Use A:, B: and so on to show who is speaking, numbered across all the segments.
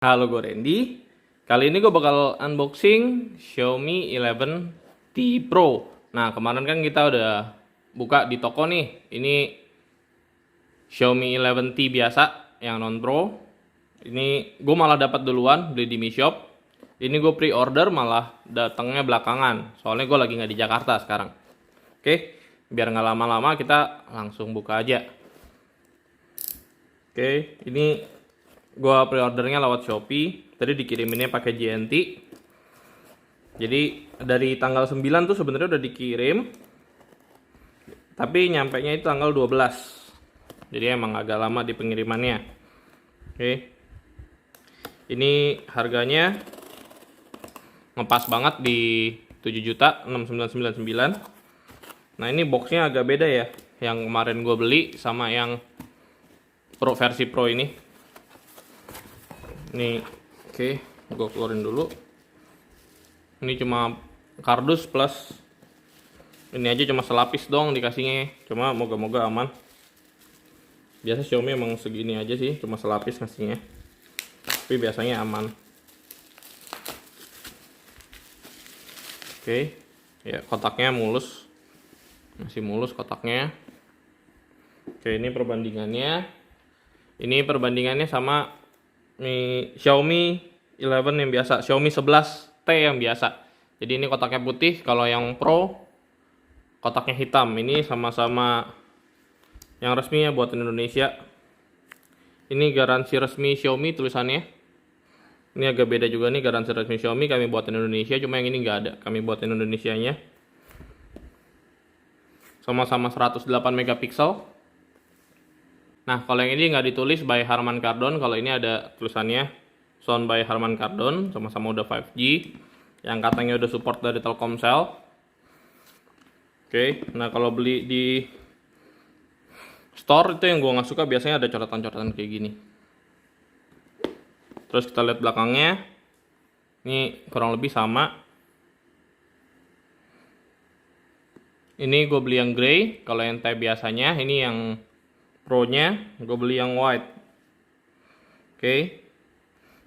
A: Halo, gue Randy. Kali ini gue bakal unboxing Xiaomi 11T Pro. Nah, kemarin kan kita udah buka di toko nih. Ini Xiaomi 11T biasa yang non Pro. Ini gue malah dapat duluan beli di Mi Shop. Ini gue pre-order malah datangnya belakangan. Soalnya gue lagi nggak di Jakarta sekarang. Oke, biar nggak lama-lama kita langsung buka aja. Oke, ini gua pre-ordernya lewat Shopee. Tadi dikiriminnya pakai JNT. Jadi dari tanggal 9 tuh sebenarnya udah dikirim. Tapi nyampenya itu tanggal 12. Jadi emang agak lama di pengirimannya. Oke. Ini harganya ngepas banget di 7.6999. Nah, ini boxnya agak beda ya. Yang kemarin gue beli sama yang Pro versi Pro ini. Nih, oke, gue keluarin dulu. Ini cuma kardus plus ini aja cuma selapis dong dikasihnya. Cuma moga-moga aman. Biasa Xiaomi emang segini aja sih, cuma selapis ngasihnya. Tapi biasanya aman. Oke, ya kotaknya mulus. Masih mulus kotaknya. Oke, ini perbandingannya. Ini perbandingannya sama Xiaomi 11 yang biasa, Xiaomi 11T yang biasa. Jadi ini kotaknya putih, kalau yang Pro kotaknya hitam. Ini sama-sama yang resmi ya buatan Indonesia. Ini garansi resmi Xiaomi tulisannya. Ini agak beda juga nih, garansi resmi Xiaomi kami buatan Indonesia, cuma yang ini nggak ada, kami buatan Indonesianya. Sama-sama 108 megapiksel. Nah, kalau yang ini nggak ditulis by Harman Kardon, kalau ini ada tulisannya Sound by Harman Kardon, sama-sama udah 5G, yang katanya udah support dari Telkomsel. Oke, nah kalau beli di store itu yang gue nggak suka biasanya ada coretan-coretan kayak gini. Terus kita lihat belakangnya, ini kurang lebih sama. Ini gue beli yang grey, kalau yang type biasanya, ini yang Pro-nya gue beli yang white. Oke.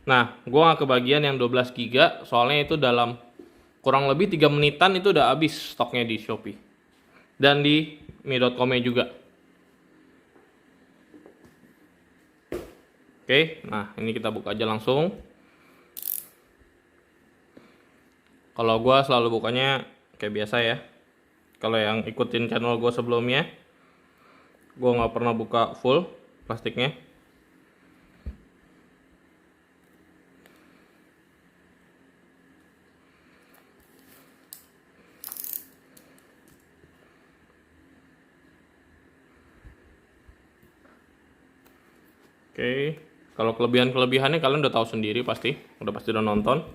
A: Nah, gue nggak kebagian yang 12 GB, soalnya itu dalam kurang lebih 3 menitan itu udah habis stoknya di Shopee. Dan di mi.com juga. Oke, nah ini kita buka aja langsung. Kalau gue selalu bukanya kayak biasa ya. Kalau yang ikutin channel gue sebelumnya, gue nggak pernah buka full plastiknya. Oke, kalau kelebihannya kalian udah tahu sendiri pasti, udah nonton.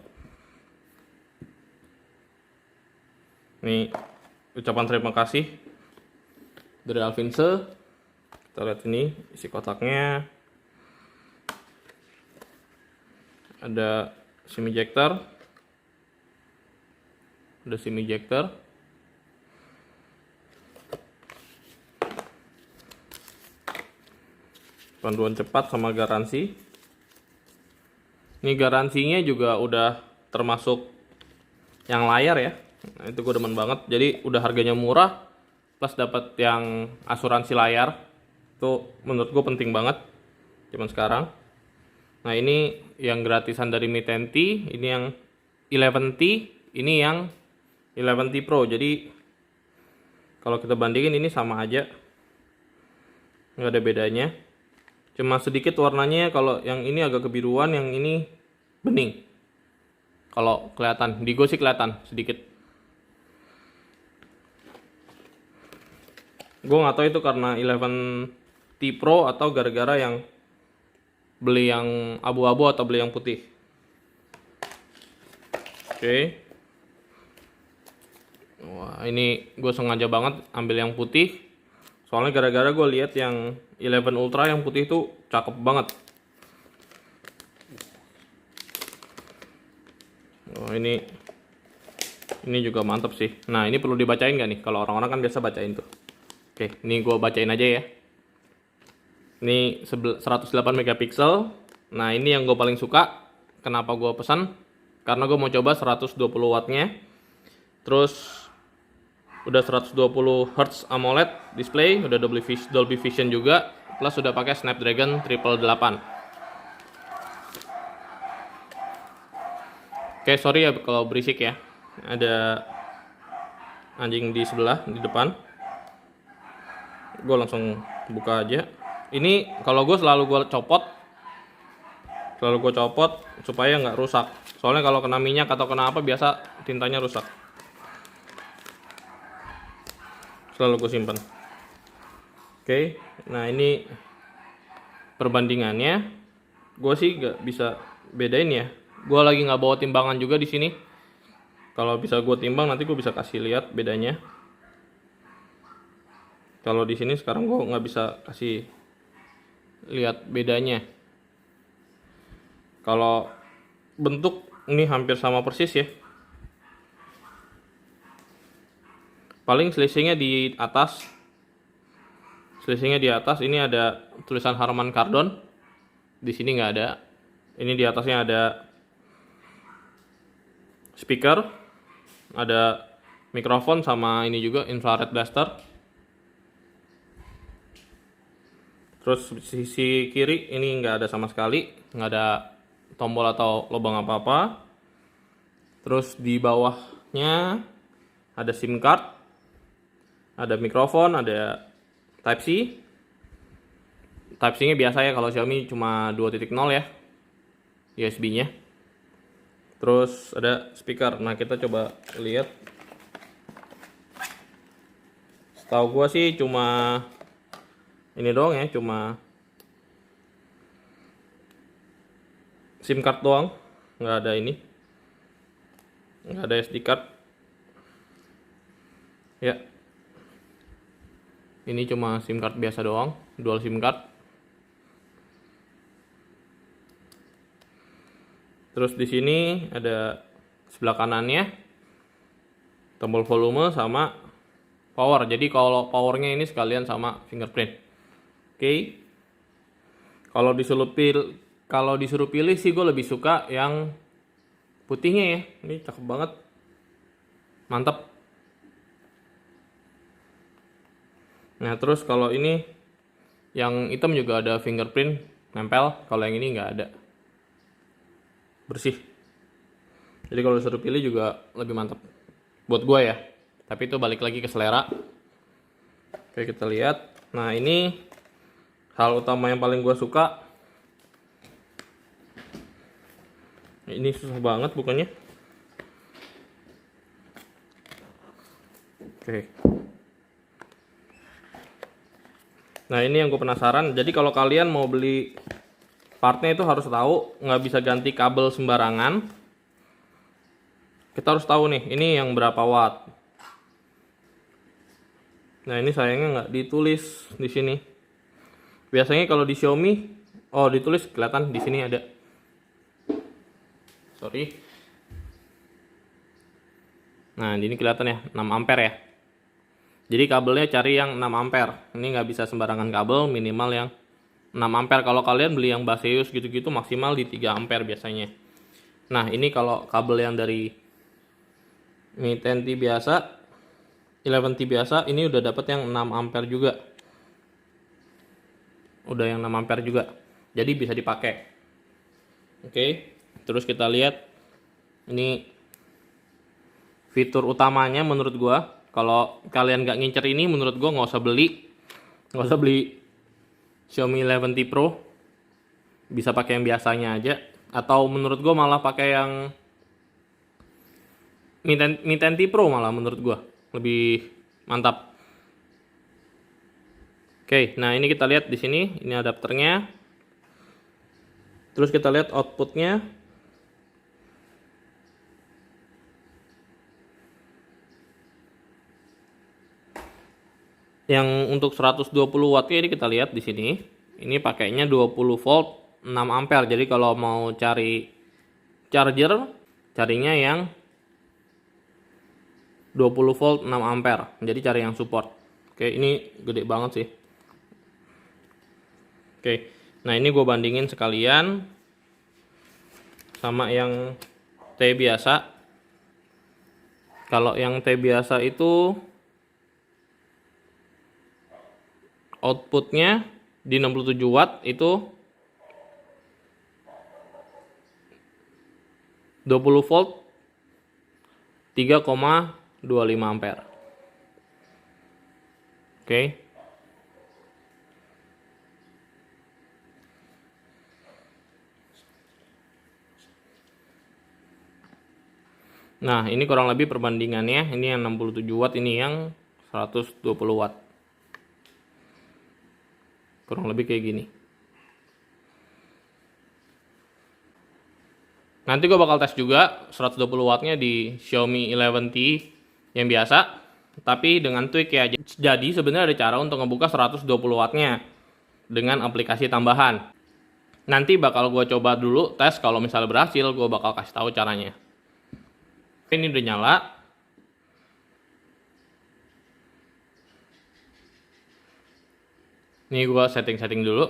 A: Nih ucapan terima kasih dari Alvinse. Kita lihat ini isi kotaknya. Ada SIM ejector. Ada SIM ejector. Panduan cepat sama garansi. Ini garansinya juga udah termasuk yang layar ya. Nah, itu gue demen banget. Jadi udah harganya murah plus dapat yang asuransi layar. Itu menurut gue penting banget zaman sekarang. Nah, ini yang gratisan dari Mi 10T, ini yang 11T, ini yang 11T Pro. Jadi kalau kita bandingin ini sama aja, nggak ada bedanya. Cuma sedikit warnanya, kalau yang ini agak kebiruan, yang ini bening. Kalau kelihatan, di gue sih kelihatan sedikit. Gue nggak tahu itu karena 11T Pro atau gara-gara yang beli yang abu-abu atau beli yang putih. Oke. Wah, ini gue sengaja banget ambil yang putih. Soalnya gara-gara gue lihat yang 11 Ultra yang putih itu cakep banget. Oh, ini juga mantap sih. Nah, ini perlu dibacain nggak nih? Kalau orang-orang kan biasa bacain tuh. Oke, ini gue bacain aja ya. Ini 108 megapiksel. Nah, ini yang gue paling suka. Kenapa gue pesan? Karena gue mau coba 120 wattnya. Terus udah 120 Hz AMOLED display, udah Dolby Vision juga, plus udah pakai Snapdragon 888. Oke, sorry ya kalau berisik ya. Ada anjing di sebelah, di depan. Gue langsung buka aja. Ini kalau gue selalu gue copot supaya nggak rusak. Soalnya kalau kena minyak atau kena apa biasa tintanya rusak. Selalu gue simpan. Oke, nah ini perbandingannya. Gue sih nggak bisa bedain ya. Gue lagi nggak bawa timbangan juga di sini. Kalau bisa gue timbang nanti gue bisa kasih lihat bedanya. Kalau di sini sekarang gue nggak bisa kasih lihat bedanya. Kalau bentuk ini hampir sama persis ya. Paling selisihnya di atas. Ini ada tulisan Harman Kardon. Di sini nggak ada. Ini di atasnya ada speaker, ada mikrofon sama ini juga infrared blaster. Terus sisi kiri ini nggak ada sama sekali, nggak ada tombol atau lubang apa-apa. Terus di bawahnya ada SIM card, ada mikrofon, ada Type-C. Type-C-nya biasa ya, kalau Xiaomi cuma 2.0 ya USB-nya. Terus ada speaker. Nah, kita coba lihat. Setahu gua sih cuma ini doang ya, cuma SIM card doang, nggak ada ini, nggak ada SD card ya. Ini cuma SIM card biasa doang, dual SIM card. Terus di sini ada sebelah kanannya tombol volume sama power. Jadi kalau powernya ini sekalian sama fingerprint. Oke. Kalau disuruh pilih sih gue lebih suka yang putihnya ya. Ini cakep banget. Mantap. Nah, terus kalau ini yang hitam juga ada fingerprint nempel, kalau yang ini nggak ada. Bersih. Jadi kalau disuruh pilih juga lebih mantap. Buat gue ya. Tapi itu balik lagi ke selera. Oke, kita lihat. Nah, ini hal utama yang paling gue suka. Ini susah banget bukannya. Oke. Nah, ini yang gue penasaran. Jadi kalau kalian mau beli partnya itu harus tahu, nggak bisa ganti kabel sembarangan. Kita harus tahu nih, ini yang berapa watt. Nah, ini sayangnya nggak ditulis di sini. Biasanya kalau di Xiaomi, oh ditulis, kelihatan di sini ada. Sorry. Nah, ini kelihatan ya, 6 ampere ya. Jadi kabelnya cari yang 6 ampere. Ini nggak bisa sembarangan kabel, minimal yang 6 ampere. Kalau kalian beli yang Baseus gitu-gitu maksimal di 3 ampere biasanya. Nah, ini kalau kabel yang dari Mi 10T biasa, 11T biasa, ini udah dapat yang 6 ampere juga. Udah yang 6 ampere juga. Jadi bisa dipakai. Oke, terus kita lihat ini fitur utamanya menurut gua. Kalau kalian nggak ngincer ini, menurut gue nggak usah beli Xiaomi 11T Pro. Bisa pakai yang biasanya aja. Atau menurut gue malah pakai yang Mi 10T Pro malah menurut gue lebih mantap. Oke, nah ini kita lihat di sini, ini adapternya. Terus kita lihat outputnya. Yang untuk 120 watt ini kita lihat di sini. Ini pakainya 20 volt 6 ampere. Jadi kalau mau cari charger, carinya yang 20 volt 6 ampere. Jadi cari yang support. Oke, ini gede banget sih. Oke. Nah, ini gue bandingin sekalian. sama yang T biasa. Kalau yang T biasa itu outputnya di 67 watt itu 20 volt 3,25 ampere. Oke. Nah, ini kurang lebih perbandingannya. Ini yang 67 watt, ini yang 120 watt. Kurang lebih kayak gini. Nanti gue bakal tes juga 120 wattnya di Xiaomi 11T yang biasa, tapi dengan tweak ya. Jadi sebenarnya ada cara untuk ngebuka 120 wattnya dengan aplikasi tambahan. Nanti bakal gue coba dulu tes, kalau misalnya berhasil gue bakal kasih tahu caranya. Ini udah nyala. Ini gue setting dulu.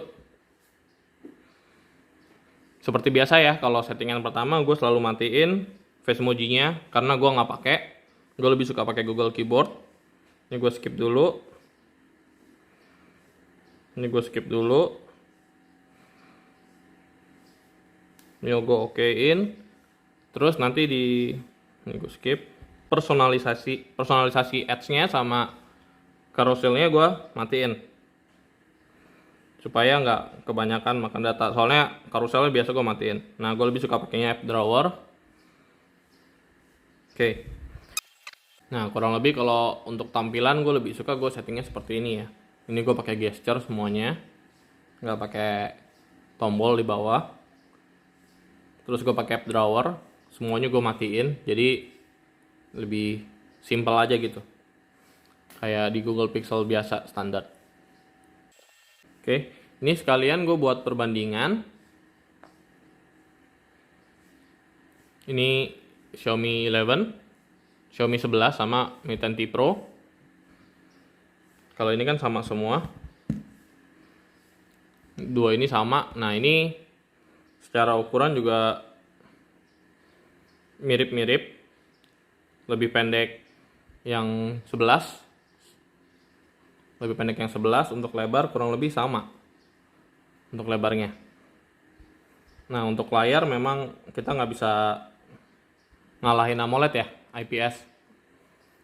A: Seperti biasa ya, kalau settingan pertama gue selalu matiin face emoji-nya karena gue nggak pakai. Gue lebih suka pakai Google Keyboard. Ini gue skip dulu. Ini gue skip dulu. Ini gue okein. Terus nanti ini gue skip. Personalisasi ads-nya sama carouselnya gue matiin. Supaya nggak kebanyakan makan data. Soalnya carouselnya biasa gue matiin. Nah, gue lebih suka pakainya app drawer. Oke. Nah, kurang lebih kalau untuk tampilan gue lebih suka gue settingnya seperti ini ya. Ini gue pakai gesture semuanya, nggak pakai tombol di bawah. Terus gue pakai app drawer, semuanya gue matiin. Jadi lebih simple aja gitu. Kayak di Google Pixel biasa standar. Oke, ini sekalian gue buat perbandingan. Ini Xiaomi 11, Xiaomi 11 sama Mi 10T Pro. Kalau ini kan sama semua. Dua ini sama. Nah, ini secara ukuran juga mirip-mirip. Lebih pendek yang 11. Lebih pendek yang 11, untuk lebar kurang lebih sama untuk lebarnya. Nah, untuk layar memang kita nggak bisa ngalahin AMOLED ya, IPS.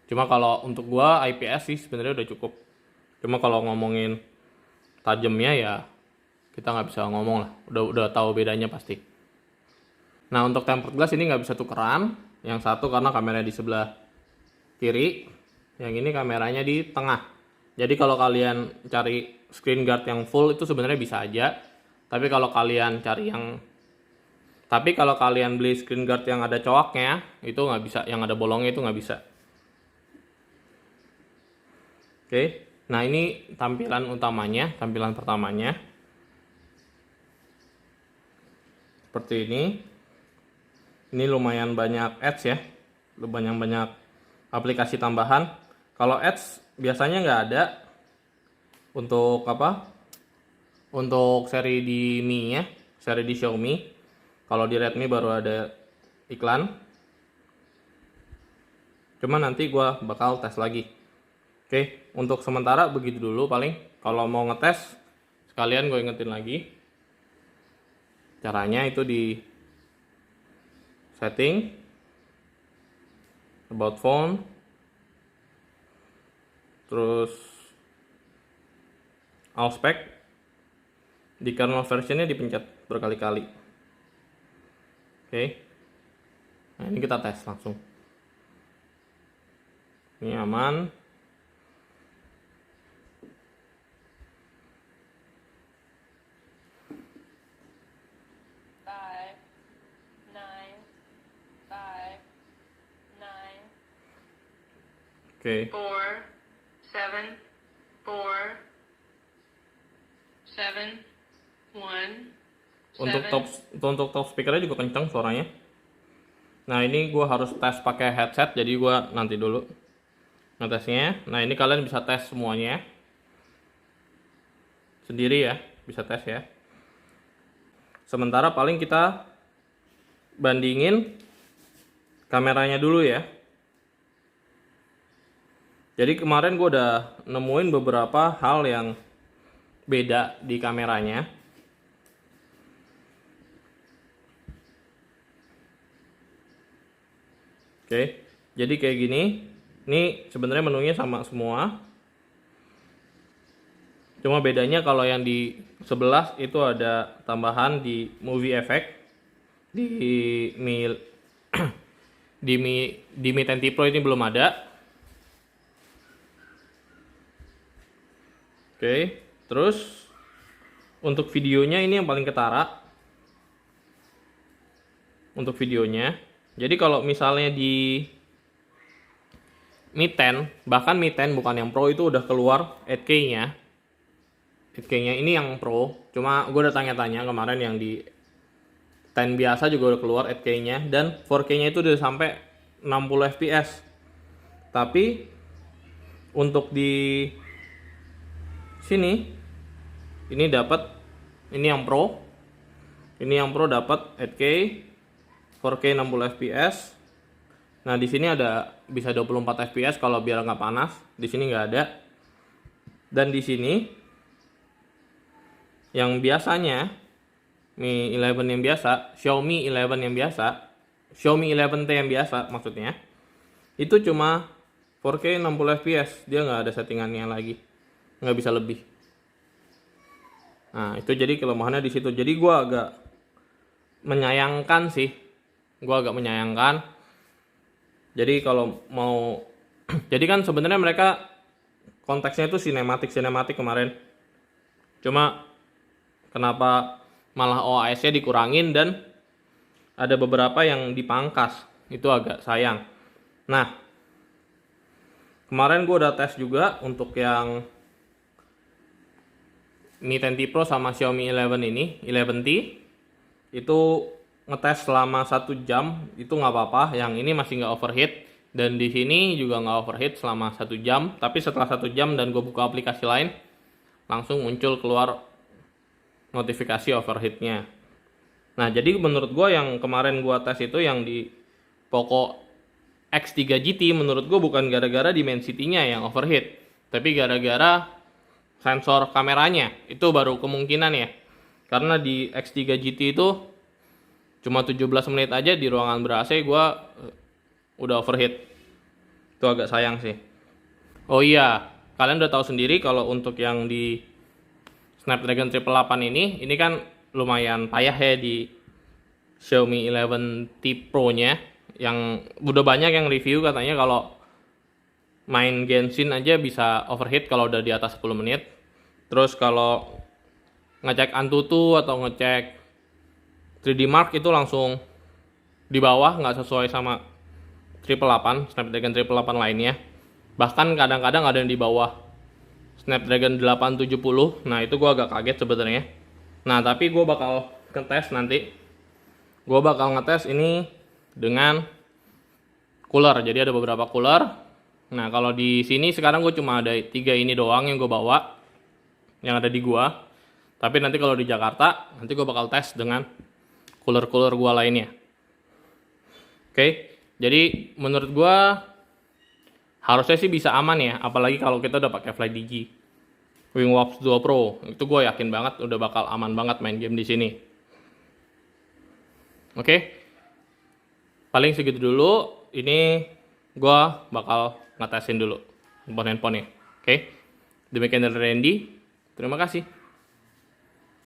A: Cuma kalau untuk gua IPS sih sebenarnya udah cukup. Cuma kalau ngomongin tajamnya ya kita nggak bisa ngomong lah, udah tahu bedanya pasti. Nah, untuk tempered glass ini nggak bisa tukeran. Yang satu karena kameranya di sebelah kiri, yang ini kameranya di tengah. Jadi kalau kalian cari screen guard yang full itu sebenarnya bisa aja. Tapi kalau kalian beli screen guard yang ada coaknya itu nggak bisa, yang ada bolongnya itu nggak bisa. Oke, nah ini tampilan pertamanya. Seperti ini. Ini lumayan banyak ads ya, lumayan banyak aplikasi tambahan. Kalau ads biasanya nggak ada untuk untuk seri di Mi nya, seri di Xiaomi. Kalau di Redmi baru ada iklan. Cuma nanti gue bakal tes lagi. Oke, untuk sementara begitu dulu paling. Kalau mau ngetes sekalian gue ingetin lagi. Caranya itu di setting, about phone, terus all spec, di kernel versionnya dipencet berkali-kali. Oke, nah ini kita tes langsung. Ini aman. Oke.
B: 4, 7, 4, 7, 1.
A: Untuk top speakernya juga kenceng suaranya. Nah, ini gue harus tes pakai headset, jadi gue nanti dulu ngetesnya. Nah, ini kalian bisa tes semuanya sendiri ya, bisa tes ya. Sementara paling kita bandingin kameranya dulu ya. Jadi kemarin gue udah nemuin beberapa hal yang beda di kameranya. Oke, jadi kayak gini. Ini sebenarnya menunya sama semua. Cuma bedanya kalau yang di 11 itu ada tambahan di movie effect. Di Mi di Mi 10 Pro ini belum ada. Oke, terus untuk videonya ini yang paling ketara. Untuk videonya. Jadi kalau misalnya di Mi 10, bahkan Mi 10 bukan yang Pro itu udah keluar 8K-nya. 8K-nya ini yang Pro. Cuma gue udah tanya-tanya kemarin yang di 10 biasa juga udah keluar 8K-nya, dan 4K-nya itu udah sampai 60 fps. Tapi untuk di sini ini dapat, ini yang Pro. Ini yang Pro dapat 8K, 4K 60 fps. Nah, di sini ada bisa 24 fps kalau biar nggak panas. Di sini nggak ada. Dan di sini yang biasanya Mi 11 yang biasa, Xiaomi 11 yang biasa, Xiaomi 11T yang biasa maksudnya, itu cuma 4K 60 fps. Dia nggak ada settingannya lagi, nggak bisa lebih. Nah, itu jadi kelemahannya di situ. Jadi gue agak menyayangkan sih. Jadi kalau mau jadi kan sebenarnya mereka konteksnya itu sinematik kemarin. Cuma kenapa malah OAS-nya dikurangin dan ada beberapa yang dipangkas. Itu agak sayang. Nah, kemarin gue udah tes juga untuk yang Mi 10 Pro sama Xiaomi 11 ini, 11T. Itu ngetes selama 1 jam, itu nggak apa-apa. Yang ini masih nggak overheat, dan di sini juga nggak overheat selama 1 jam. Tapi setelah 1 jam dan gue buka aplikasi lain, langsung muncul keluar notifikasi overheatnya. Nah, jadi menurut gue yang kemarin gue tes itu yang di Poco X3 GT, menurut gue bukan gara-gara Dimensity-nya yang overheat, tapi gara-gara sensor kameranya. Itu baru kemungkinan ya, karena di X3 GT itu cuma 17 menit aja di ruangan ber-AC gue udah overheat. Itu agak sayang sih. Oh iya, kalian udah tahu sendiri kalau untuk yang di Snapdragon 888 ini kan lumayan payah ya di Xiaomi 11T Pro-nya. Yang udah banyak yang review katanya kalau main Genshin aja bisa overheat kalau udah di atas 10 menit. Terus kalau ngecek Antutu atau ngecek 3D Mark itu langsung di bawah, nggak sesuai sama 888, Snapdragon 888 lainnya. Bahkan kadang-kadang ada yang di bawah Snapdragon 870. Nah, itu gue agak kaget sebenarnya. Nah, tapi gue bakal ngetes nanti. Gue bakal ngetes ini dengan cooler. Jadi ada beberapa cooler. Nah, kalau di sini sekarang gue cuma ada 3 ini doang yang gue bawa, yang ada di gue. Tapi nanti kalau di Jakarta, nanti gue bakal tes dengan cooler-cooler gue lainnya. Oke, jadi menurut gue harusnya sih bisa aman ya, apalagi kalau kita udah pakai FlyDigi Wingwalks 2 Pro. Itu gue yakin banget udah bakal aman banget main game di sini. Oke, paling segitu dulu. Ini gue bakal ngetesin dulu handphone-handphonenya. Oke, demikian dari Randy. Terima kasih.